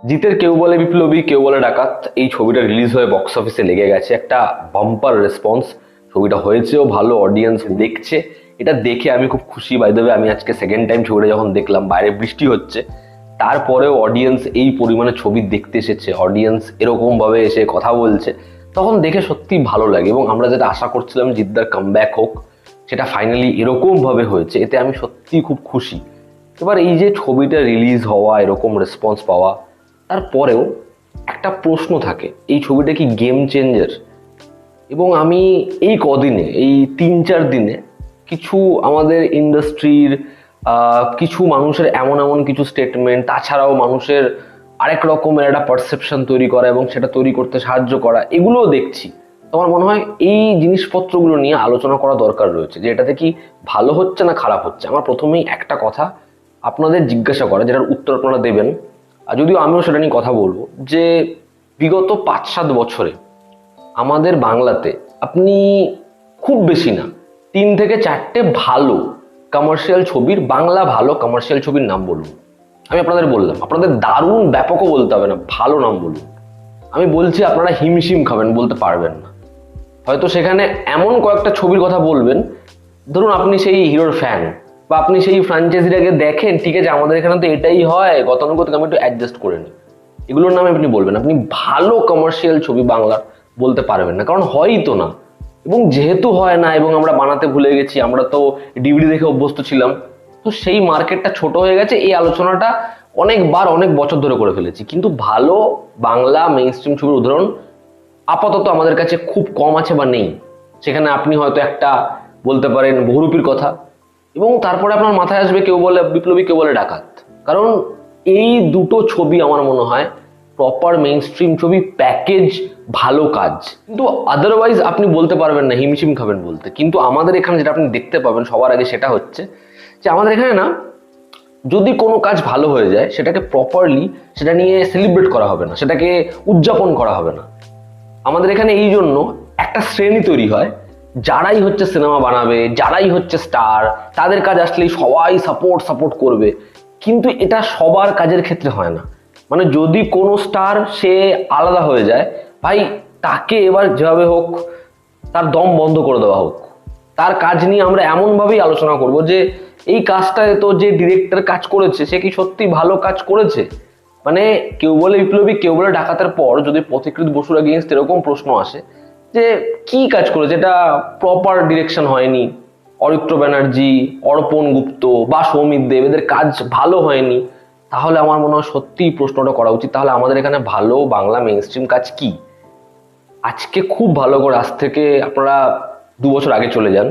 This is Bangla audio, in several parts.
জিতের কেউ বলে বিপ্লবী কেউ বলে ডাকাত এই ছবিটা রিলিজ হয়ে বক্স অফিসে লেগে গেছে একটা বাম্পার রেসপন্স। ছবিটা হয়েছেও ভালো, অডিয়েন্স দেখছে। এটা দেখে আমি খুব খুশি। বাই দ্য ওয়ে, আমি আজকে সেকেন্ড টাইম ছবিটা যখন দেখলাম, বাইরে বৃষ্টি হচ্ছে, তারপরেও অডিয়েন্স এই পরিমাণে ছবি দেখতে এসেছে, অডিয়েন্স এরকম ভাবে এসে কথা বলছে, তখন দেখে সত্যি ভালো লাগে। এবং আমরা যেটা আশা করছিলাম জিদ্দার কামব্যাক হোক, সেটা ফাইনালি এরকম ভাবে হয়েছে, এতে আমি সত্যি খুব খুশি। এবার এই যে ছবিটা রিলিজ হওয়া, এরকম রেসপন্স পাওয়া, তারপরেও একটা প্রশ্ন থাকে, এই ছবিটা কি গেম চেঞ্জার? এবং আমি এই কদিনে, এই 3-4 দিনে কিছু আমাদের ইন্ডাস্ট্রির কিছু মানুষের এমন এমন কিছু স্টেটমেন্ট, তাছাড়াও মানুষের আরেক রকমের একটা পারসেপশন তৈরি করা এবং সেটা তৈরি করতে সাহায্য করা, এগুলোও দেখছি। তো আমার মনে হয় এই জিনিসপত্রগুলো নিয়ে আলোচনা করা দরকার রয়েছে, যে এটাতে কি ভালো হচ্ছে না খারাপ হচ্ছে। আমার প্রথমেই একটা কথা আপনাদের জিজ্ঞাসা করা, যেটার উত্তর আপনারা দেবেন, আর যদিও আমিও সেটা নিয়ে কথা বলবো, যে বিগত 5-7 বছরে আমাদের বাংলাতে আপনি খুব বেশি না 3 থেকে 4টে ভালো কমার্শিয়াল ছবির, বাংলা ভালো কমার্শিয়াল ছবির নাম বলুন। আমি আপনাদের বললাম, আপনাদের দারুণ ব্যাপকও বলতে হবে না, ভালো নাম বলুন। আমি বলছি আপনারা হিমশিম খাবেন, বলতে পারবেন না। হয়তো সেখানে এমন কয়েকটা ছবির কথা বলবেন, ধরুন আপনি সেই হিরোর ফ্যান, বা আপনি সেই ফ্র্যাঞ্চাইজিটাকে দেখেন, ঠিক আছে আমাদের এখানে তো এটাই হয়, গতানুগতিক আমি একটু অ্যাডজাস্ট করে নিই, এগুলোর নামে আপনি বলবেন। আপনি ভালো কমার্শিয়াল ছবি বাংলার বলতে পারবেন না, কারণ হয়ই তো না। এবং যেহেতু হয় না এবং আমরা বানাতে ভুলে গেছি, আমরা তো ডিভিডি দেখে অভ্যস্ত ছিলাম, তো সেই মার্কেটটা ছোট হয়ে গেছে। এই আলোচনাটা অনেকবার অনেক বছর ধরে করে ফেলেছি, কিন্তু ভালো বাংলা মেইন স্ট্রিম ছবির উদাহরণ আপাতত আমাদের কাছে খুব কম আছে বা নেই। সেখানে আপনি হয়তো একটা বলতে পারেন বহুরূপীর কথা, এবং তারপরে আপনার মাথায় আসবে কেউ বলে বিপ্লবী কেউ বলে ডাকাত। কারণ এই দুটো ছবি আমার মনে হয় প্রপার মেইন স্ট্রিম ছবি, প্যাকেজ ভালো কাজ। কিন্তু আদারওয়াইজ আপনি বলতে পারবেন না, হিমশিম খাবেন বলতে। কিন্তু আমাদের এখানে যেটা আপনি দেখতে পাবেন সবার আগে, সেটা হচ্ছে যে আমাদের এখানে না, যদি কোনো কাজ ভালো হয়ে যায় সেটাকে প্রপারলি, সেটা নিয়ে সেলিব্রেট করা হবে না, সেটাকে উদযাপন করা হবে না। আমাদের এখানে এই জন্য একটা শ্রেণী তৈরি হয়, যারাই হচ্ছে সিনেমা বানাবে, যারাই হচ্ছে স্টার, তাদের কাজ আসলেই সবাই সাপোর্ট সাপোর্ট করবে। কিন্তু এটা সবার কাজের ক্ষেত্রে হয় না। মানে যদি কোনো স্টার সে আলাদা হয়ে যায়, ভাই তাকে এবার যেভাবে হোক তার দম বন্ধ করে দেওয়া হোক। তার কাজ নিয়ে আমরা এমনভাবেই আলোচনা করব যে এই কাজটায় তো যে ডিরেক্টর কাজ করেছে, সে কি সত্যি ভালো কাজ করেছে? মানে কেউ বলে বিপ্লবী কেউ বলে ডাকাতের পর যদি পথিকৃৎ বসুর এগেইনস্ট এরকম প্রশ্ন আসে যে কি কাজ করেছে, এটা প্রপার ডিরেকশন হয়নি, অরিত্র ব্যানার্জি, অর্পণ গুপ্ত বা সৌমিত দেব, এদের কাজ ভালো হয়নি, তাহলে আমার মনে হয় সত্যিই প্রশ্নটা করা উচিত, তাহলে আমাদের এখানে ভালো বাংলা মেইন স্ট্রিম কাজ কি? আজকে খুব ভালো করে, আজ থেকে আপনারা 2 বছর আগে চলে যান,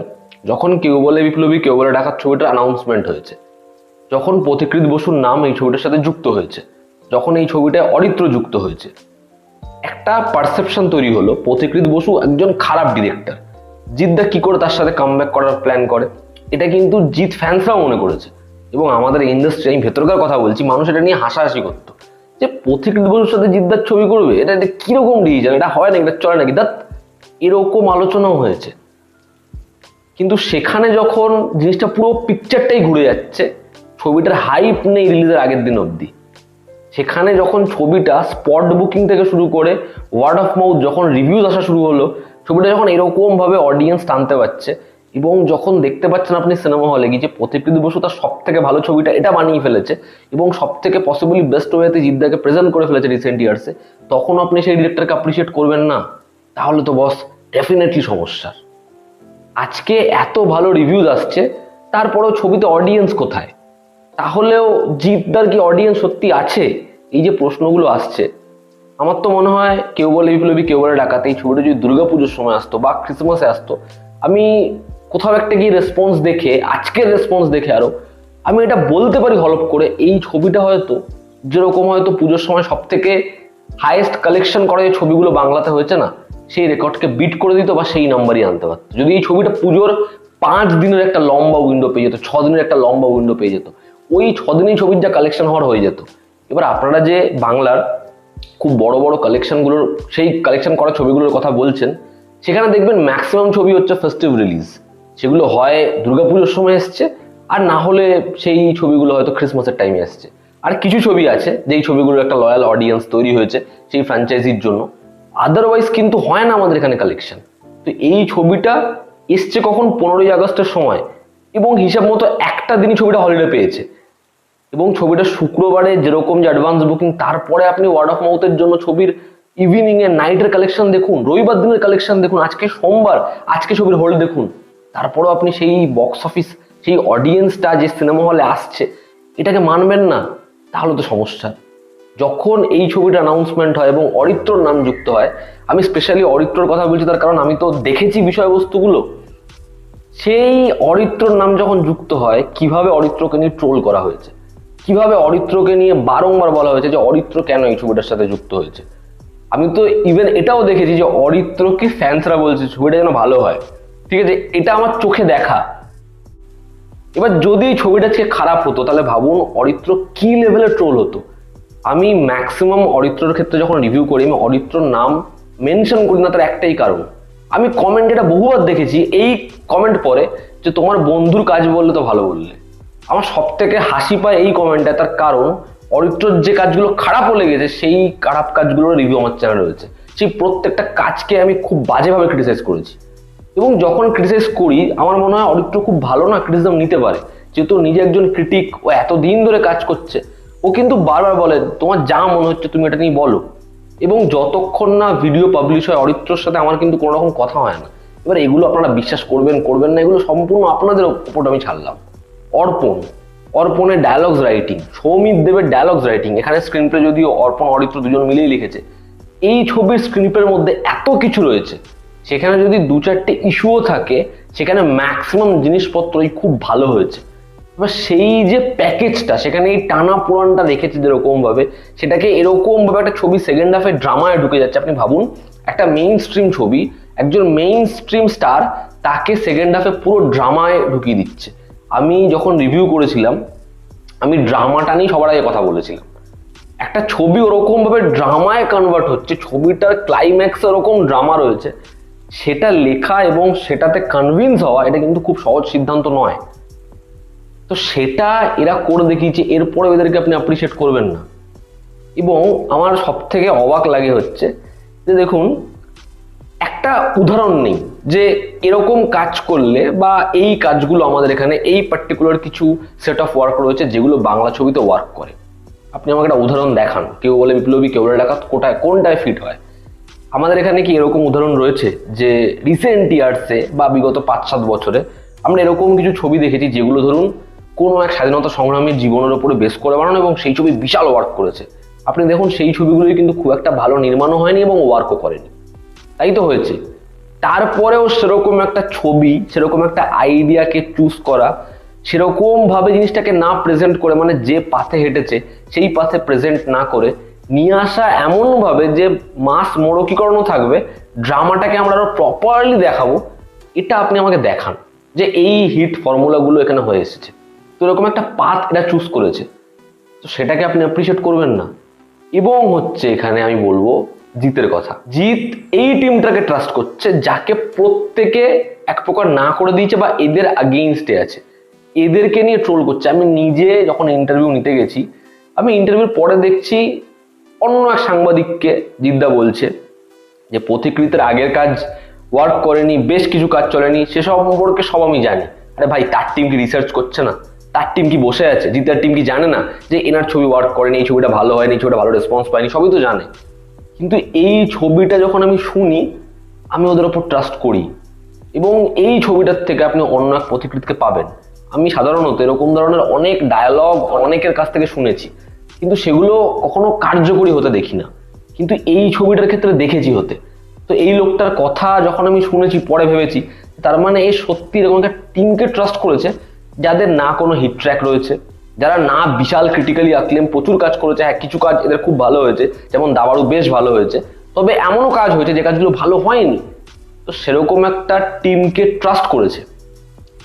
যখন কেউ বলে বিপ্লবী কেউ বলে ডাকাত ছবিটার অ্যানাউন্সমেন্ট হয়েছে, যখন পথিকৃৎ বসুর নাম এই ছবিটার সাথে যুক্ত হয়েছে, যখন এই ছবিটায় অরিত্র যুক্ত হয়েছে, একটা পারসেপশন তৈরি হলো পথিকৃৎ বসু একজন খারাপ ডিরেক্টর। জিদ্দা কি করে তার সাথে কামব্যাক করার প্ল্যান করে, এটা কিন্তু জিৎ ফ্যান্সরাও মনে করেছে। এবং আমাদের ইন্ডাস্ট্রি, আমি ভেতরকার কথা বলছি, মানুষ এটা নিয়ে হাসাহাসি করতো যে পথিকৃৎ বসুর সাথে জিদ্দার ছবি করবে, এটা কিরকম ডিসিশন, এটা হয় নাকি, এটা চলে নাকি, দাঁত এরকম আলোচনাও হয়েছে। কিন্তু সেখানে যখন জিনিসটা পুরো পিকচারটাই ঘুরে যাচ্ছে, ছবিটার হাইপ নেই রিলিজের আগের দিন অবধি, সেখানে যখন ছবিটা স্পট বুকিং থেকে শুরু করে ওয়ার্ড অফ মাউথ, যখন রিভিউজ আসা শুরু হলো, ছবিটা যখন এরকম ভাবে অডিয়েন্স টানতে পারছে, এবং যখন দেখতে পাচ্ছেন আপনি সিনেমা হলে গিয়ে যে পথিকৃৎ বসু তার সব থেকে ভালো ছবিটা এটা বানিয়ে ফেলেছে, এবং সব থেকে পসিবলি বেস্ট ওয়েতে জিদ্দাকে প্রেজেন্ট করে ফেলেছে রিসেন্ট ইয়ার্সে, তখন আপনি সেই ডিরেক্টরকে অ্যাপ্রিসিয়েট করবেন না? তাহলে তো বস ডেফিনেটলি সমস্যা। আজকে এত ভালো রিভিউজ আসছে, তারপরেও ছবিতে অডিয়েন্স কোথায়? তাহলেও জিদ্দার কি অডিয়েন্স সত্যি আছে? এই যে প্রশ্নগুলো আসছে, আমার তো মনে হয় কেউ বলে বিপ্লবী কেউ বলে ডাকাত এই ছবিটা যদি দুর্গাপুজোর সময় আসতো বা ক্রিসমাসে আসতো, আমি কোথাও একটা গিয়ে রেসপন্স দেখে, আজকের রেসপন্স দেখে আরো, আমি এটা বলতে পারি হলপ করে, এই ছবিটা হয়তো যেরকম হয়তো পুজোর সময় সব থেকে হাইয়েস্ট কালেকশন করা যে ছবিগুলো বাংলাতে হয়েছে না, সেই রেকর্ডকে বিট করে দিত বা সেই নাম্বারই আনতে পারতো, যদি এই ছবিটা পুজোর 5 দিনের একটা লম্বা উইন্ডো পেয়ে যেত, 6 দিনের একটা লম্বা উইন্ডো পেয়ে যেত, ওই 6 দিনই ছবির যা কালেকশন হওয়ার হয়ে যেত। এবার আপনারা যে বাংলার খুব বড় বড় কালেকশনগুলোর, সেই কালেকশন করা ছবিগুলোর কথা বলছেন, সেখানে দেখবেন ম্যাক্সিমাম ছবি হচ্ছে ফেস্টিভ রিলিজ, সেগুলো হয় দুর্গাপুজোর সময় এসছে, আর না হলে সেই ছবিগুলো হয়তো ক্রিসমাসের টাইমে আসছে। আর কিছু ছবি আছে যেই ছবিগুলোর একটা লয়াল অডিয়েন্স তৈরি হয়েছে সেই ফ্র্যাঞ্চাইজির জন্য, আদারওয়াইজ কিন্তু হয় না আমাদের এখানে কালেকশন। তো এই ছবিটা এসছে কখন 15ই আগস্টের সময়, এবং হিসাব মতো একটা দিনই ছবিটা হলিডে পেয়েছে, এবং ছবিটা শুক্রবারে যেরকম যে অ্যাডভান্স বুকিং, তারপরে আপনি ওয়ার্ড অফ মাউথের জন্য ছবির ইভিনিং এর নাইটের কালেকশন দেখুন, রবিবার দিনের কালেকশন দেখুন, আজকে সোমবার, আজকে ছবির হোল্ড দেখুন, তারপরেও আপনি সেই বক্স অফিস, সেই অডিয়েন্সটা যে সিনেমা হলে আসছে এটাকে মানবেন না, তাহলে তো সমস্যা। যখন এই ছবিটা অ্যানাউন্সমেন্ট হয় এবং অরিত্রর নাম যুক্ত হয়, আমি স্পেশালি অরিত্রর কথা বলছি তার কারণ আমি তো দেখেছি বিষয়বস্তুগুলো। সেই অরিত্রর নাম যখন যুক্ত হয়, কিভাবে অরিত্রকে নিয়ে ট্রোল করা হয়েছে, কিভাবে অরিত্রকে নিয়ে বারংবার বলা হয়েছে যে অরিত্র কেন এই ছবিটার সাথে যুক্ত হয়েছে। আমি তো ইভেন এটাও দেখেছি যে অরিত্রকে ফ্যান্সরা বলছে ছবিটা যেন ভালো হয়, ঠিক আছে, এটা আমার চোখে দেখা। এবার যদি এই ছবিটা আজকে খারাপ হতো তাহলে ভাবুন অরিত্র কি লেভেলের ট্রোল হতো। আমি ম্যাক্সিমাম অরিত্রর ক্ষেত্রে যখন রিভিউ করি আমি অরিত্রর নাম মেনশন করি না, তার একটাই কারণ, আমি কমেন্ট এটা বহুবার দেখেছি, এই কমেন্ট পরে যে তোমার বন্ধুর কাজ বললে তো ভালো বললে। আমার সব থেকে হাসি পায় এই কমেন্টটা, তার কারণ অরিত্রর যে কাজগুলো খারাপও লেগেছে সেই খারাপ কাজগুলোর রিভিউ আমার চ্যানেলে রয়েছে, সেই প্রত্যেকটা কাজকে আমি খুব বাজেভাবে ক্রিটিসাইজ করেছি। এবং যখন ক্রিটিসাইজ করি আমার মনে হয় অরিত্র খুব ভালো না ক্রিটিসিজম নিতে পারে, যেহেতু নিজে একজন ক্রিটিক, ও এতদিন ধরে কাজ করছে, ও কিন্তু বারবার বলে তোমার যা মনে হচ্ছে তুমি এটা নিয়ে বলো। এবং যতক্ষণ না ভিডিও পাবলিশ হয় অরিত্রর সাথে আমার কিন্তু কোনো রকম কথা হয় না। এবার এগুলো আপনারা বিশ্বাস করবেন করবেন না, এগুলো সম্পূর্ণ আপনাদের উপর আমি ছাড়লাম। অর্পণের ডায়ালগস রাইটিং, সৌমিত দেবের ডায়ালগস রাইটিং, এখানে স্ক্রিন প্লে যদিও অর্পণ অরিত্র দুজন মিলেই লিখেছে, এই ছবির স্ক্রিন প্লের মধ্যে এত কিছু রয়েছে, সেখানে যদি 2-4টে ইস্যুও থাকে সেখানে ম্যাক্সিমাম জিনিসপত্রই খুব ভালো হয়েছে। এবার সেই যে প্যাকেজটা, সেখানে এই টানা পোড়ানটা দেখেছে যেরকম ভাবে, সেটাকে এরকম ভাবে একটা ছবি সেকেন্ড হাফে ড্রামায় ঢুকে যাচ্ছে। আপনি ভাবুন একটা মেইন স্ট্রিম ছবি, একজন মেইন স্ট্রিম স্টার, তাকে সেকেন্ড হাফে পুরো ড্রামায় ঢুকিয়ে দিচ্ছে। আমি যখন রিভিউ করেছিলাম আমি ড্রামাটা নিয়ে সবার আগে কথা বলেছিলাম। একটা ছবি ওরকম ভাবে ড্রামায় কনভার্ট হচ্ছে, ছবিটার ক্লাইম্যাক্স ওরকম ড্রামা রয়েছে, সেটা লেখা এবং সেটাতে কনভিন্স হওয়া এটা কিন্তু খুব সহজ সিদ্ধান্ত নয়। তো সেটা এরা করে দেখিয়েছে, এরপরে এদেরকে আপনি অ্যাপ্রিসিয়েট করবেন না। এবং আমার সব থেকে অবাক লাগে হচ্ছে যে দেখুন একটা উদাহরণ নেই যে এরকম কাজ করলে বা এই কাজগুলো আমাদের এখানে এই পার্টিকুলার কিছু সেট অফ ওয়ার্ক রয়েছে যেগুলো বাংলা ছবিতে ওয়ার্ক করে। আপনি আমাকে একটা উদাহরণ দেখান, কেউ বলে বিপ্লবী, কেউ বলে ডাকাত, কোনটায় ফিট হয়? আমাদের এখানে কি এরকম উদাহরণ রয়েছে যে রিসেন্ট ইয়ার্সে বা বিগত 5-7 বছরে আমরা এরকম কিছু ছবি দেখেছি যেগুলো ধরুন কোনো এক স্বাধীনতা সংগ্রামীর জীবনের উপরে বেস করে বানানো এবং সেই ছবি বিশাল ওয়ার্ক করেছে? আপনি দেখুন সেই ছবিগুলোই কিন্তু খুব একটা ভালো নির্মাণও হয়নি এবং ওয়ার্কও করেনি, তাই তো হয়েছে। তারপরেও সেরকম একটা ছবি, সেরকম একটা আইডিয়াকে চুজ করা, সেরকম ভাবে জিনিসটাকে না প্রেজেন্ট করে, মানে যে পাথে হেঁটেছে সেই পাথে প্রেজেন্ট না করে নিয়ে আসা এমন ভাবে যে মাস মোড়কীকরণও থাকবে, ড্রামাটাকে আমরা আরো প্রপারলি দেখাবো, এটা আপনি আমাকে দেখান যে এই হিট ফর্মুলাগুলো এখানে হয়ে এসেছে। তো এরকম একটা পাথ এটা চুজ করেছে, তো সেটাকে আপনি অ্যাপ্রিসিয়েট করবেন না। এবং হচ্ছে এখানে আমি বলবো জিতের কথা। জিৎ এই টিমটাকে ট্রাস্ট করছে যাকে প্রত্যেকে এক প্রকার না করে দিয়েছে বা এদের আগেইনস্টে আছে, এদেরকে নিয়ে ট্রোল করছে। আমি নিজে যখন ইন্টারভিউ নিতে গেছি, আমি ইন্টারভিউর পরে দেখছি অন্য এক সাংবাদিককে জিদ্দা বলছে যে পথিকৃতের আগের কাজ ওয়ার্ক করেনি, বেশ কিছু কাজ চলেনি, সেসব সম্পর্কে সব আমি জানি। আরে ভাই, তার টিম কি রিসার্চ করছে না? তার টিম কি বসে আছে? জিদ্দার টিম কি জানে না যে এনার ছবি ওয়ার্ক করেনি, এই ছবিটা ভালো হয়নি, এই ছবিটা ভালো রেসপন্স পায়নি? সবই তো জানে। কিন্তু এই ছবিটা যখন আমি শুনি আমি ওদের ওপর ট্রাস্ট করি, এবং এই ছবিটার থেকে আপনি অন্য এক পথিকৃতকে পাবেন। আমি সাধারণত এরকম ধরনের অনেক ডায়ালগ অনেকের কাছ থেকে শুনেছি, কিন্তু সেগুলো কখনো কার্যকরী হতে দেখি না, কিন্তু এই ছবিটার ক্ষেত্রে দেখেছি হতে। তো এই লোকটার কথা যখন আমি শুনেছি পরে ভেবেছি তার মানে এই সত্যি এরকম একটা টিমকে ট্রাস্ট করেছে যাদের না কোনো হিট ট্র্যাক রয়েছে, যারা না বিশাল ক্রিটিক্যালি আঁকলেন, প্রচুর কাজ করেছে। হ্যাঁ, কিছু কাজ এদের খুব ভালো হয়েছে, যেমন দাবাড়ু বেশ ভালো হয়েছে, তবে এমনও কাজ হয়েছে যে কাজগুলো ভালো হয়নি। তো সেরকম একটা টিমকে ট্রাস্ট করেছে,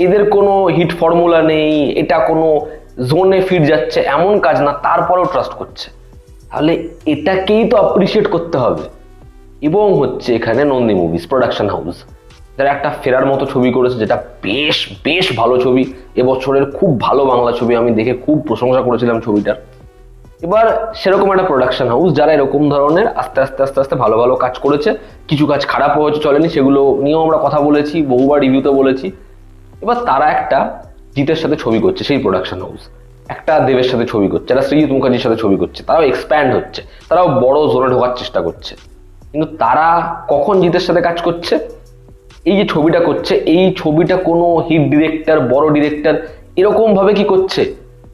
এদের কোনো হিট ফর্মুলা নেই, এটা কোনো জোনে ফিট যাচ্ছে এমন কাজ না, তারপরেও ট্রাস্ট করছে, তাহলে এটাকেই তো অ্যাপ্রিসিয়েট করতে হবে। এবং হচ্ছে এখানে নন্দী মুভিজ প্রোডাকশন হাউস, যারা একটা ফেরার মতো ছবি করেছে, যেটা বেশ বেশ ভালো ছবি, এবছরের খুব ভালো বাংলা ছবি, আমি দেখে খুব প্রশংসা করেছিলাম ছবিটার। এবার সেরকম একটা প্রোডাকশন হাউস যারা এরকম ধরনের আস্তে আস্তে আস্তে আস্তে ভালো ভালো কাজ করেছে, কিছু কাজ খারাপ হয়েছে চলেনি, সেগুলো নিয়েও আমরা কথা বলেছি, বহুবার রিভিউতে বলেছি। এবার তারা একটা জিতের সাথে ছবি করছে, সেই প্রোডাকশন হাউস একটা দেবের সাথে ছবি করছে, যারা সৃজিত মুখার্জির সাথে ছবি করছে, তারাও এক্সপ্যান্ড হচ্ছে, তারাও বড় জোনে ঢোকার চেষ্টা করছে। কিন্তু তারা কখন জিতের সাথে কাজ করছে? এই যে ছবিটা করছে, এই ছবিটা কোনো হিট ডিরেক্টর, বড় ডিরেক্টর এরকম ভাবে কি করছে?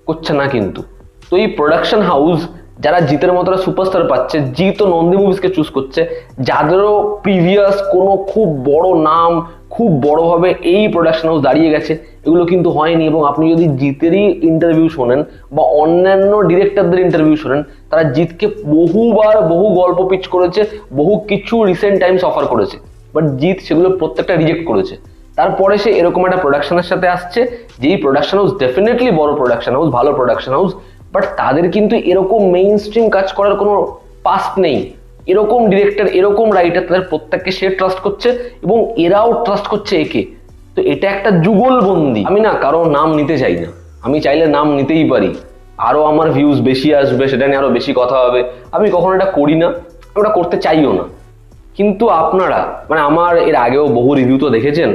করছে না কিন্তু। তো এই প্রোডাকশন হাউস যারা জিতের মতো সুপারস্টার পাচ্ছে, জিত ও নন্দী মুভিজকে চুজ করছে, যাদেরও প্রিভিয়াস কোনো খুব বড় নাম, খুব বড়ভাবে এই প্রোডাকশন হাউস দাঁড়িয়ে গেছে, এগুলো কিন্তু হয়নি। এবং আপনি যদি জিতেরই ইন্টারভিউ শোনেন বা অন্যান্য ডিরেক্টরদের ইন্টারভিউ শোনেন, তারা জিতকে বহুবার বহু গল্প পিচ করেছে, বহু কিছু রিসেন্ট টাইমস অফার করেছে, বাট জিত সেগুলো প্রত্যেকটা রিজেক্ট করেছে। তারপরে সে এরকম একটা প্রোডাকশনের সাথে আসছে, যেই প্রোডাকশন হাউস ডেফিনেটলি বড় প্রোডাকশন হাউস, ভালো প্রোডাকশন হাউস, বাট তাদের কিন্তু এরকম মেইন স্ট্রিম কাজ করার কোনো পাস্ট নেই। এরকম ডিরেক্টর, এরকম রাইটার, তাদের প্রত্যেককে সে ট্রাস্ট করছে এবং এরাও ট্রাস্ট করছে একে। তো এটা একটা যুগলবন্দি। আমি না কারো নাম নিতে চাই না, আমি চাইলে নাম নিতেই পারি, আরো আমার ভিউজ বেশি আসবে, সেটা নিয়ে আরো বেশি কথা হবে। আমি কখনো এটা করি না, ওটা করতে চাইও না। কিন্তু আপনারা মানে আমার এর আগেও বহু রিভিউ তো দেখেছেন,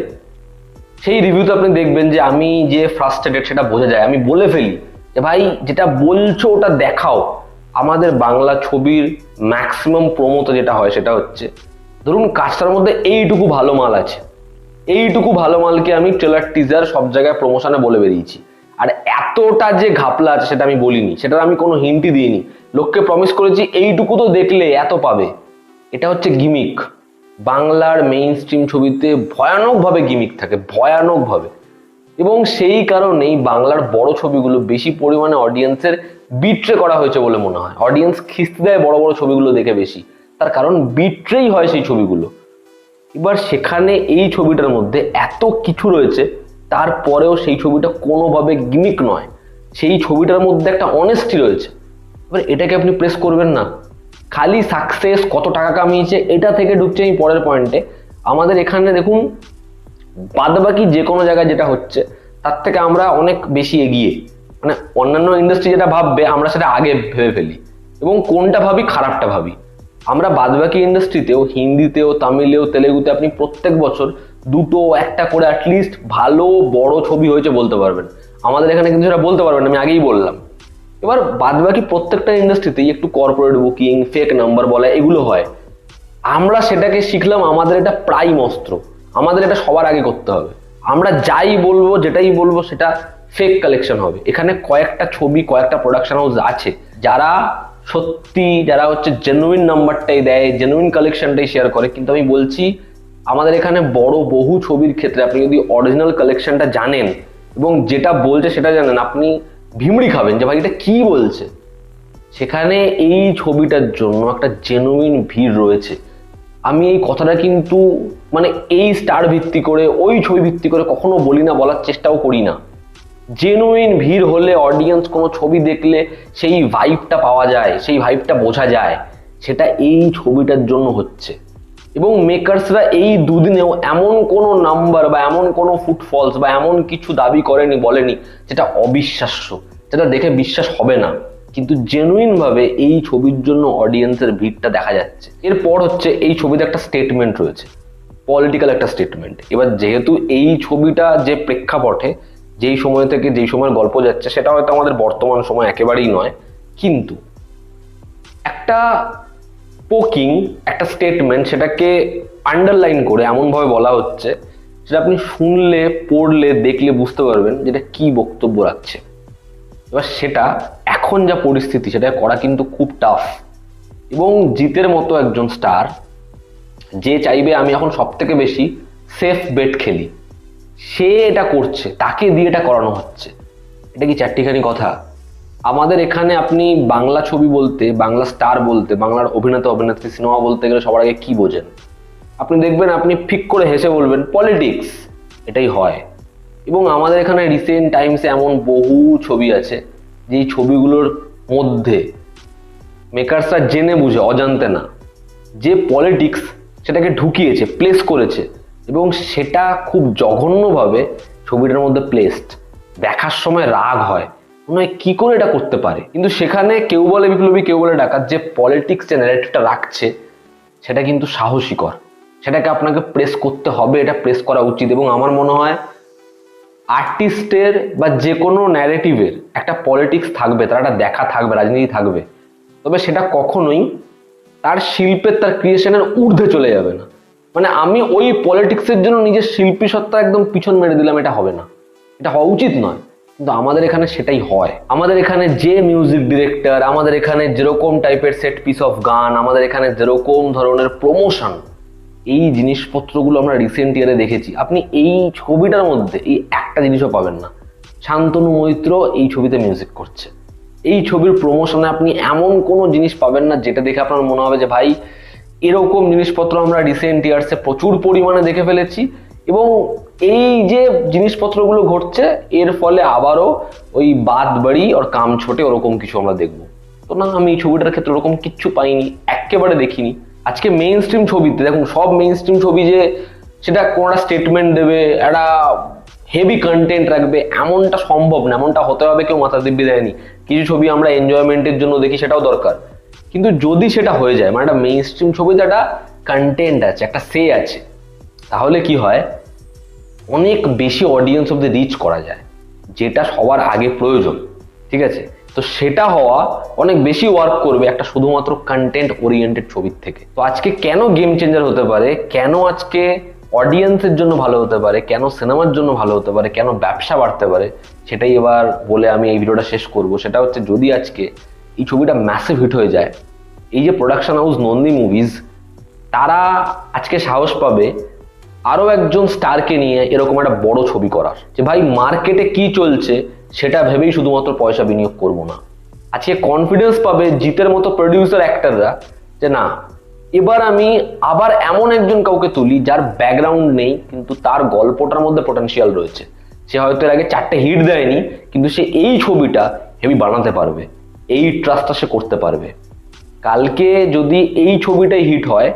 সেই রিভিউতে আপনি দেখবেন যে আমি যে ফ্রাস্ট্রেটেড সেটা বোঝা যায়। আমি বলে ফেলি যে ভাই যেটা বলছো ওটা দেখাও। আমাদের বাংলা ছবির ম্যাক্সিমাম প্রমোতে যেটা হয় সেটা হচ্ছে, ধরুন কাজটার মধ্যে এইটুকু ভালো মাল আছে, এইটুকু ভালো মালকে আমি ট্রেলার টিজার সব জায়গায় প্রমোশনে বলে বেরিয়েছি, আর এতটা যে ঘাপলা আছে সেটা আমি বলিনি, সেটার আমি কোনো হিন্টই দিইনি। লোককে প্রমিস করেছি এইটুকু তো দেখলে এত পাবে। এটা হচ্ছে গিমিক। বাংলার মেইন স্ট্রিম ছবিতে ভয়ানকভাবে গিমিক থাকে, ভয়ানকভাবে। এবং সেই কারণেই বাংলার বড় ছবিগুলো বেশি পরিমাণে অডিয়েন্সের বিট্রে করা হয়েছে বলে মনে হয়। অডিয়েন্স খিস্তি দেয় বড় বড় ছবিগুলো দেখে বেশি, তার কারণ বিট্রেই হয় সেই ছবিগুলো। এবার সেখানে এই ছবিটার মধ্যে এত কিছু রয়েছে, তারপরেও সেই ছবিটা কোনোভাবে গিমিক নয়, সেই ছবিটার মধ্যে একটা অনেস্টি রয়েছে। এবার এটাকে আপনি প্রেস করবেন না। খালি সাকসেস, কত টাকা কামিয়েছে, এটা থেকে ঢুকছে এই পরের পয়েন্টে। আমাদের এখানে দেখুন বাদবাকি যে কোনো জায়গায় যেটা হচ্ছে তার থেকে আমরা অনেক বেশি এগিয়ে, মানে অন্যান্য ইন্ডাস্ট্রি যেটা ভাববে আমরা সেটা আগে ভেবে ফেলি, এবং কোনটা ভাবি, খারাপটা ভাবি। আমরা বাদবাকি ইন্ডাস্ট্রিতেও, হিন্দিতেও, তামিলেও, তেলেগুতে আপনি প্রত্যেক বছর দুটো একটা করে অ্যাটলিস্ট ভালো বড় ছবি হয়েছে বলতে পারবেন। আমাদের এখানে কিন্তু সেটা বলতে পারবেন, আমি আগেই বললাম। এবার বাদবাকি প্রত্যেকটা ইন্ডাস্ট্রিতেই একটু কর্পোরেট বুকিং, ফেক নাম্বার বলা, এগুলো হয়। আমরা সেটাকে শিখলাম, আমাদের এটা প্রাইম অস্ত্র, আমাদের এটা সবার আগে করতে হবে। আমরা যাই বলবো, যেটাই বলবো সেটা ফেক কালেকশন হবে। এখানে কয়েকটা ছবি, কয়েকটা প্রোডাকশন হাউস আছে যারা সত্যি, যারা হচ্ছে জেনুইন নাম্বারটাই দেয়, জেনুইন কালেকশনটাই শেয়ার করে। কিন্তু আমি বলছি আমাদের এখানে বড় বহু ছবির ক্ষেত্রে আপনি যদি অরিজিনাল কালেকশনটা জানেন এবং যেটা বলছে সেটা জানেন, আপনি ভিমড়ি খাবেন যে ভাই এটা কি বলছে। সেখানে এই ছবিটার জন্য একটা জেনুইন ভিড় রয়েছে। আমি এই কথাটা কিন্তু মানে এই স্টার ভিত্তি করে, ওই ছবি ভিত্তি করে কখনো বলি না, বলার চেষ্টাও করি না। জেনুইন ভিড় হলে, অডিয়েন্স কোনো ছবি দেখলে সেই ভাইবটা পাওয়া যায়, সেই ভাইবটা বোঝা যায়, সেটা এই ছবিটার জন্য হচ্ছে। এবং মেকার্সরা এই দুদিনেও এমন কোনো নাম্বার বা এমন কোনো ফুটফলস বা এমন কিছু দাবি করেনি, বলেনি যেটা অবিশ্বাস্য, যেটা দেখে বিশ্বাস হবে না। কিন্তু জেনুইন ভাবে এই ছবির জন্য অডিয়েন্সের ভিড়টা দেখা যাচ্ছে। এরপর হচ্ছে এই ছবিতে একটা স্টেটমেন্ট রয়েছে, পলিটিক্যাল একটা স্টেটমেন্ট। এবার যেহেতু এই ছবিটা যে প্রেক্ষাপটে, যেই সময় থেকে যেই সময়ের গল্প যাচ্ছে, সেটা হয়তো আমাদের বর্তমান সময় একেবারেই নয়, কিন্তু একটা পোকিং, একটা স্টেটমেন্ট, সেটাকে আন্ডারলাইন করে এমনভাবে বলা হচ্ছে সেটা আপনি শুনলে, পড়লে, দেখলে বুঝতে পারবেন যেটা কি বক্তব্য রাখছে। এবার সেটা এখন যা পরিস্থিতি সেটা করা কিন্তু খুব টাফ। এবং জিতের মতো একজন স্টার যে চাইবে আমি এখন সব থেকে বেশি সেফ বেট খেলি, সে এটা করছে, তাকে দিয়ে এটা করানো হচ্ছে। এটা কি চারটিখানি কথা? আমাদের এখানে আপনি বাংলা ছবি বলতে, বাংলা স্টার বলতে, বাংলার অভিনেতা অভিনেত্রী, সিনেমা বলতে গেলে সবার আগে কি বোঝেন? আপনি দেখবেন, আপনি ফিক করে হেসে বলবেন পলিটিক্স। এটাই হয়। এবং আমাদের এখানে রিসেন্ট টাইমসে এমন বহু ছবি আছে যেই ছবিগুলোর মধ্যে মেকার্সরা জেনে বুঝে, অজান্তে না, যে পলিটিক্স সেটাকে ঢুকিয়েছে, প্লেস করেছে, এবং সেটা খুব জঘন্যভাবে ছবিটার মধ্যে প্লেসড। দেখার সময় রাগ হয়, মনে হয় কি করে এটা করতে পারে। কিন্তু সেখানে কেউ বলে বিপ্লবী কেউ বলে ডাকাত, যে পলিটিক্স যে ন্যারেটিভটা রাখছে সেটা কিন্তু সাহসীকর, সেটাকে আপনাকে প্রেস করতে হবে, এটা প্রেস করা উচিত। এবং আমার মনে হয় আর্টিস্টের বা যে কোনো ন্যারেটিভের একটা পলিটিক্স থাকবে, তার একটা দেখা থাকবে, রাজনীতি থাকবে, তবে সেটা কখনোই তার শিল্পের, তার ক্রিয়েশনের ঊর্ধ্বে চলে যাবে না। মানে আমি ওই পলিটিক্সের জন্য নিজের শিল্পী সত্তা একদম পিছন মেরে দিলাম, এটা হবে না, এটা হওয়া উচিত নয়। কিন্তু আমাদের এখানে সেটাই হয়। আমাদের এখানে যে মিউজিক ডিরেক্টর, আমাদের এখানে যেরকম টাইপের সেট পিস অফ গান, আমাদের এখানে যেরকম ধরনের প্রমোশন, এই জিনিসপত্রগুলো আমরা রিসেন্ট ইয়ারে দেখেছি। আপনি এই ছবিটার মধ্যে এই একটা জিনিসও পাবেন না, শান্তনু মৈত্র এই ছবিতে মিউজিক করছে। এই ছবির প্রমোশনে আপনি এমন কোনো জিনিস পাবেন না যেটা দেখে আপনার মনে হবে যে ভাই এরকম জিনিসপত্র আমরা রিসেন্ট ইয়ার্সে প্রচুর পরিমাণে দেখে ফেলেছি, এবং এই যে জিনিসপত্রগুলো ঘটছে এর ফলে আবারও ওই বাদ বাড়ি আর কাম ছোটে ওরকম কিছু আমরা দেখবো। তো না, আমি এই ছবিটার ক্ষেত্রে ওরকম কিচ্ছু পাইনি, একেবারে দেখিনি। আজকে মেইন স্ট্রিম ছবিতে দেখুন, সব মেইন স্ট্রিম ছবি যে সেটা কোনো স্টেটমেন্ট দেবে, একটা হেভি কন্টেন্ট রাখবে, এমনটা সম্ভব না, এমনটা হতে হবে কেউ মাথা দিব্যি দেয়নি। কিছু ছবি আমরা এনজয়মেন্টের জন্য দেখি, সেটাও দরকার, কিন্তু যদি সেটা হয়ে যায়, মানে একটা মেইন স্ট্রিম ছবিতে একটা কন্টেন্ট আছে, একটা সে আছে, তাহলে কি হয়, অনেক বেশি অডিয়েন্স অব্দি রিচ করা যায়, যেটা সবার আগে প্রয়োজন। ঠিক আছে, তো সেটা হওয়া অনেক বেশি ওয়ার্ক করবে একটা শুধুমাত্র কন্টেন্ট ওরিয়েন্টেড ছবির থেকে। তো আজকে কেন গেম চেঞ্জার হতে পারে, কেন আজকে অডিয়েন্সের জন্য ভালো হতে পারে, কেন সিনেমার জন্য ভালো হতে পারে, কেন ব্যবসা বাড়তে পারে, সেটাই এবার বলে আমি এই ভিডিওটা শেষ করব। সেটা হচ্ছে, যদি আজকে এই ছবিটা ম্যাসিভ হিট হয়ে যায়, এই যে প্রোডাকশন হাউস নন্দী মুভিজ, তারা আজকে সাহস পাবে আরো একজন স্টারকে নিয়ে এরকম একটা বড় ছবি করার, যে ভাই মার্কেটে কি চলছে সেটা ভেবেই শুধুমাত্র পয়সা বিনিয়োগ করবো না। আজকে কনফিডেন্স পাবে জিতের মতো প্রডিউসার অ্যাক্টররা, যে না, এবার আমি আবার এমন একজন কাউকে তুলি যার ব্যাকগ্রাউন্ড নেই, কিন্তু তার গল্পটার মধ্যে পোটেনশিয়াল রয়েছে। সে হয়তো এর আগে 4টে হিট দেয়নি, কিন্তু সে এই ছবিটা হেভি বানাতে পারবে, এই ট্রাস্টটা সে করতে পারবে। কালকে যদি এই ছবিটাই হিট হয়,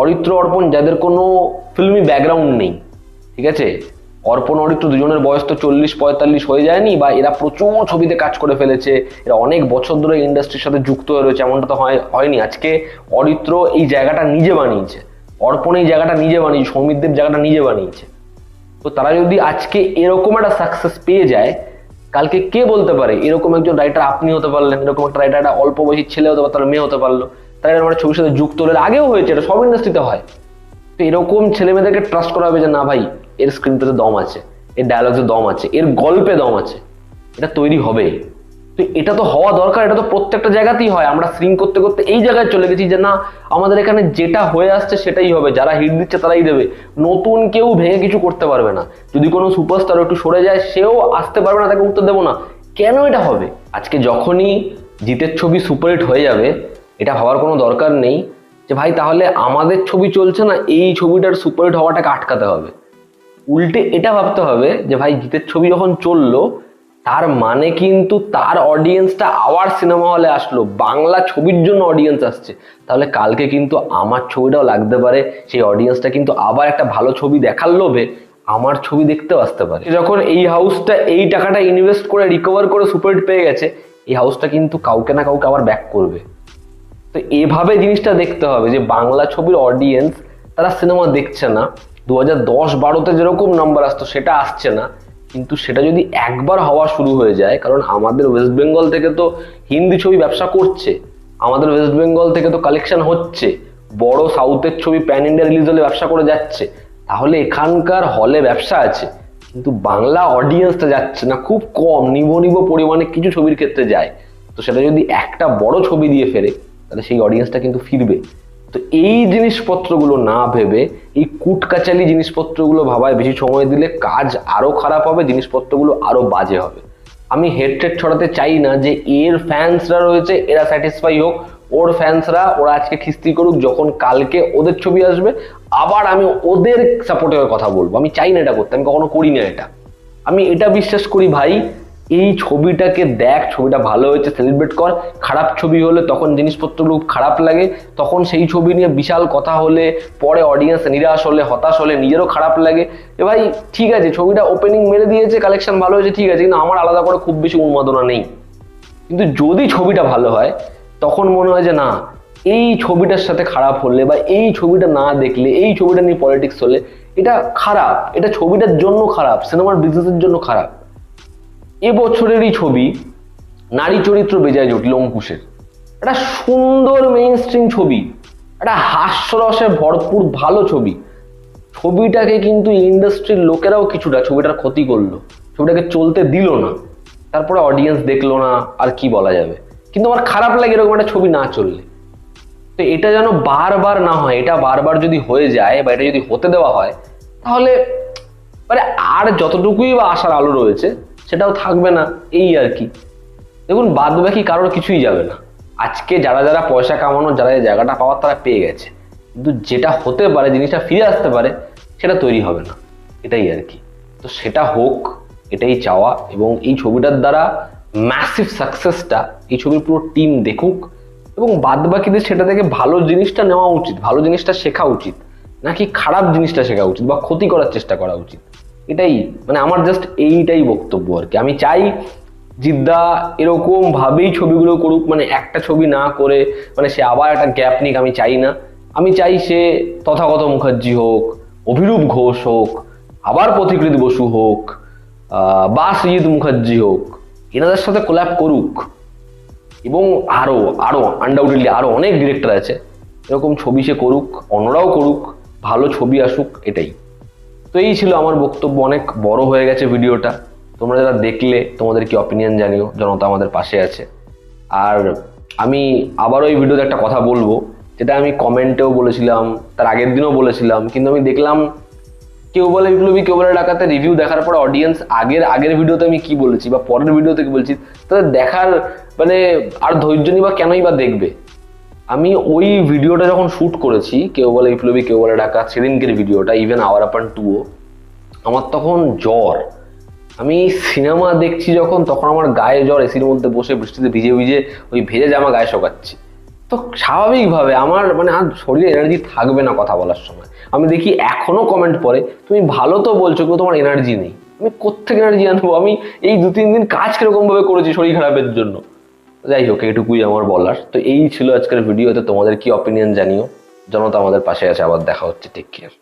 অরিত্র অর্পণ যাদের কোনো ফিল্মি ব্যাকগ্রাউন্ড নেই, ঠিক আছে, অর্পণ অরিত্র দুজনের বয়স তো 40-45 হয়ে যায়নি, বা এরা প্রচুর ছবিতে কাজ করে ফেলেছে, এরা অনেক বছর ধরে ইন্ডাস্ট্রির সাথে যুক্ত হয়ে রয়েছে, এমনটা তো হয়নি। আজকে অরিত্র এই জায়গাটা নিজে বানিয়েছে, অর্পণ এই জায়গাটা নিজে বানিয়েছে, সৌমিতদেব জায়গাটা নিজে বানিয়েছে। তো তারা যদি আজকে এরকম একটা সাকসেস পেয়ে যায়, কালকে কে বলতে পারে এরকম একজন রাইটার আপনি হতে পারলেন, এরকম একটা রাইটার একটা অল্প বয়সী ছেলে হতে পারতো, মেয়ে হতে পারলো, তারা এরকম একটা ছবির সাথে যুক্ত হলে, আগেও হয়েছে, এটা সব ইন্ডাস্ট্রিতে হয়। তো এরকম ছেলে মেয়েদেরকে ট্রাস্ট করা হবে যে না ভাই, এর স্ক্রিন প্লেতে দম আছে, এর ডায়লগসে দম আছে, এর গল্পে দম আছে, এটা তৈরি হবে। তো এটা তো হওয়া দরকার, এটা তো প্রত্যেকটা জায়গাতেই হয়। আমরা শ্রিঙ্ক করতে করতে এই জায়গায় চলে গেছি যে না, আমাদের এখানে যেটা হয়ে আসছে সেটাই হবে, যারা হিট দিচ্ছে তারাই দেবে, নতুন কেউ ভেঙে কিছু করতে পারবে না। যদি কোনো সুপারস্টার একটু সরে যায়, সেও আসতে পারবে না, তাকে উত্তর দেবো না, কেন এটা হবে। আজকে যখনই জিতের ছবি সুপারহিট হয়ে যাবে, এটা ভাবার কোনো দরকার নেই যে ভাই তাহলে আমাদের ছবি চলছে না, এই ছবিটার সুপারহিট হওয়াটাকে আটকাতে হবে। উল্টে এটা ভাবতে হবে যে ভাই জিতের ছবি যখন চললো, তার মানে কিন্তু তার অডিয়েন্সটা আবার সিনেমা হলে আসলো, বাংলা ছবির জন্য অডিয়েন্স আসছে, তাহলে কালকে কিন্তু আমার ছবিটাও লাগতে পারে, সেই অডিয়েন্সটা কিন্তু আবার একটা ভালো ছবি দেখার লোভে আমার ছবি দেখতেও আসতে পারে। যখন এই হাউসটা এই টাকাটা ইনভেস্ট করে রিকভার করে সুপারহিট পেয়ে গেছে, এই হাউসটা কিন্তু কাউকে না কাউকে আবার ব্যাক করবে। তো এভাবে জিনিসটা দেখতে হবে যে বাংলা ছবির অডিয়েন্স তারা সিনেমা দেখছে না, 2010-12তে যেরকম নাম্বার আসতো সেটা আসছে না, কিন্তু সেটা যদি একবার হওয়া শুরু হয়ে যায়, কারণ আমাদের ওয়েস্ট বেঙ্গল থেকে তো হিন্দি ছবি ব্যবসা করছে, আমাদের ওয়েস্ট বেঙ্গল থেকে তো কালেকশন হচ্ছে, বড় সাউথের ছবি প্যান ইন্ডিয়া রিলিজ হলে ব্যবসা করে যাচ্ছে, তাহলে এখানকার হলে ব্যবসা আছে, কিন্তু বাংলা অডিয়েন্সটা যাচ্ছে না, খুব কম নিব পরিমাণে কিছু ছবির ক্ষেত্রে যায়। তো সেটা যদি একটা বড় ছবি দিয়ে ফেরে, তাহলে সেই অডিয়েন্সটা কিন্তু ফিরবে। তো এই জিনিসপত্রগুলো না ভেবে এই কুটকাচালি জিনিসপত্রগুলো ভাবায় বেশি সময় দিলে কাজ আরো খারাপ হবে, জিনিসপত্রগুলো আরো বাজে হবে। আমি হেডটেড ছড়াতে চাই না যে এর ফ্যান্সরা রয়েছে, এরা স্যাটিসফাই হোক, ওর ফ্যান্সরা ওরা আজকে খিস্তি করুক, যখন কালকে ওদের ছবি আসবে আবার আমি ওদের সাপোর্টে কথা বলবো। আমি চাই না এটা করতে, আমি কখনো করি না এটা। আমি এটা বিশ্বাস করি ভাই, এই ছবিটাকে দেখ, ছবিটা ভালো হয়েছে সেলিব্রেট কর। খারাপ ছবি হলে তখন জিনিসপত্রগুলো খারাপ লাগে, তখন সেই ছবি নিয়ে বিশাল কথা হলে পরে অডিয়েন্স নিরাশ হলে হতাশ হলে নিজেরও খারাপ লাগে। এ ভাই ঠিক আছে, ছবিটা ওপেনিং মেরে দিয়েছে, কালেকশন ভালো হয়েছে, ঠিক আছে, কিন্তু আমার আলাদা করে খুব বেশি উন্মাদনা নেই। কিন্তু যদি ছবিটা ভালো হয় তখন মনে হয় যে না, এই ছবিটার সাথে খারাপ হলে বা এই ছবিটা না দেখলে, এই ছবিটা নিয়ে পলিটিক্স হলে এটা খারাপ, এটা ছবিটার জন্য খারাপ, সিনেমার বিজনেসের জন্য খারাপ। এবছরেরই ছবি নারী চরিত্র বেজায় জটিল অঙ্কুশের, একটা সুন্দর মেইন স্ট্রিম ছবি, একটা হাস্যরসে ভরপুর ভালো ছবি। ছবিটাকে কিন্তু ইন্ডাস্ট্রির লোকেরাও কিছুটা ছবিটার ক্ষতি করলো, ছবিটাকে চলতে দিল না, তারপরে অডিয়েন্স দেখলো না, আর কি বলা যাবে। কিন্তু আমার খারাপ লাগে এরকম একটা ছবি না চললে। তো এটা যেন বারবার না হয়, এটা বারবার যদি হয়ে যায় বা এটা যদি হতে দেওয়া হয় তাহলে মানে আর যতটুকুই বা আশার আলো রয়েছে সেটাও থাকবে না, এই আর কি। দেখুন, বাদ বাকি কারোর কিছুই যাবে না। আজকে যারা যারা পয়সা কামানো, যারা এই জায়গাটা পাওয়ার, তারা পেয়ে গেছে, কিন্তু যেটা হতে পারে, জিনিসটা ফিরে আসতে পারে, সেটা তৈরি হবে না, এটাই আর কি। তো সেটা হোক, এটাই চাওয়া। এবং এই ছবিটার দ্বারা ম্যাসিভ সাকসেসটা এই ছবির পুরো টিম দেখুক, এবং বাদ বাকিদের সেটা থেকে ভালো জিনিসটা নেওয়া উচিত, ভালো জিনিসটা শেখা উচিত, নাকি খারাপ জিনিসটা শেখা উচিত বা ক্ষতি করার চেষ্টা করা উচিত। এটাই মানে আমার জাস্ট এইটাই বক্তব্য আর কি। আমি চাই জিদ্দা এরকম ভাবেই ছবিগুলো করুক, মানে একটা ছবি না করে মানে সে আবার একটা গ্যাপ নিক, আমি চাই না। আমি চাই সে তথাগত মুখার্জি হোক, অভিরূপ ঘোষ হোক, আবার পথিকৃৎ বসু হোক, বা সৃজিত মুখার্জি হোক, এনাদের সাথে কোল্যাব করুক। এবং আরো আরো আনডাউটেডলি আরো অনেক ডিরেক্টর আছে, এরকম ছবি সে করুক, অন্যরাও করুক, ভালো ছবি আসুক, এটাই। তো এই ছিল আমার বক্তব্য, অনেক বড় হয়ে গেছে ভিডিওটা। তোমরা যারা দেখলে তোমাদের কি অপিনিয়ন জানিও, জনতা আমাদের পাশে আছে। আর আমি আবারও এই ভিডিওতে একটা কথা বলবো, যেটা আমি কমেন্টেও বলেছিলাম, তার আগের দিনও বলেছিলাম, কিন্তু আমি দেখলাম কেউ বলে বিপ্লবী, কেউ বলে ডাকাতে রিভিউ দেখার পর অডিয়েন্স আগের ভিডিওতে আমি কি বলেছি বা পরের ভিডিওতে কি বলছি তাদের দেখার মানে আর ধৈর্য নেই বা কেনই বা দেখবে। আমি ওই ভিডিওটা যখন শ্যুট করেছি, কেউ বলে বিপ্লবী কেউ বলে ডাকাত, সেদিনকের ভিডিওটা, ইভেন আওয়ার আপান 2ও, আমার তখন জ্বর। আমি সিনেমা দেখছি যখন, তখন আমার গায়ে জ্বর, এসির মধ্যে বসে বৃষ্টিতে ভিজে ভিজে ওই ভেজে জামা গায়ে শোকাচ্ছি। তো স্বাভাবিকভাবে আমার মানে আর শরীরে এনার্জি থাকবে না কথা বলার সময়। আমি দেখি এখনো কমেন্ট পড়ে, তুমি ভালো তো বলছো কিন্তু তোমার এনার্জি নেই। আমি কোত্থেকে এনার্জি আনবো? আমি এই 2-3 দিন কাজ কিরকম ভাবে করেছি শরীর খারাপের জন্য। যাই হোক, এটুকুই আমার বলার। তো এই ছিল আজকের ভিডিওতে, তোমাদের কি অপিনিয়ন জানিও। জনতা আমাদের পাশে আছে, আবার দেখা হচ্ছে, টেক কেয়ার।